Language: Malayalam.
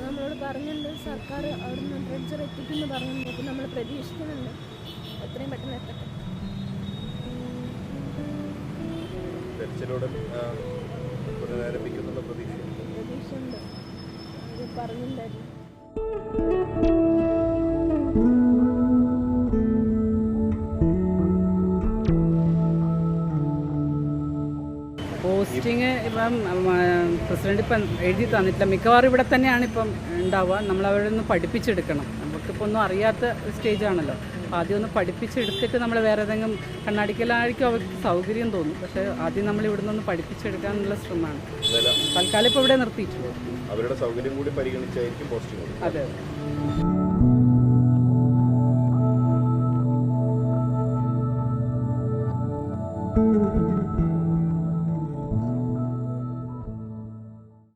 നമ്മളോട് പറഞ്ഞിട്ടുണ്ട് സർക്കാർ അവിടുന്ന് ഡ്രെഡ്ജർ എത്തിക്കുമെന്ന് പറഞ്ഞിട്ടുണ്ട്. അപ്പം നമ്മൾ പ്രതീക്ഷിക്കുന്നുണ്ട് എത്രയും പെട്ടെന്ന് എത്തട്ടെ. പ്രതീക്ഷയുണ്ട്, അത് പറഞ്ഞിട്ടുണ്ടായിരുന്നു. പോസ്റ്റിങ് ഇപ്പം പ്രസിഡന്റ് ഇപ്പം എഴുതി തന്നിട്ടില്ല. മിക്കവാറും ഇവിടെ തന്നെയാണ് ഇപ്പം ഉണ്ടാവുക. നമ്മൾ അവിടെ നിന്ന് പഠിപ്പിച്ചെടുക്കണം. നമുക്കിപ്പോൾ ഒന്നും അറിയാത്ത സ്റ്റേജാണല്ലോ. അപ്പോൾ ആദ്യം ഒന്ന് പഠിപ്പിച്ചെടുത്തിട്ട് നമ്മൾ വേറെ ഏതെങ്കിലും കണ്ണാടിക്കലായിരിക്കും അവർക്ക് സൗകര്യം തോന്നും. പക്ഷേ ആദ്യം നമ്മൾ ഇവിടെ നിന്ന് പഠിപ്പിച്ചെടുക്കാനുള്ള ശ്രമമാണ്. തൽക്കാലം ഇപ്പോൾ ഇവിടെ നിർത്തിയിട്ടുണ്ട്. അവരുടെ സൗകര്യം കൂടി പരിഗണിച്ചായിരിക്കും പോസ്റ്റിംഗ്. അതെ.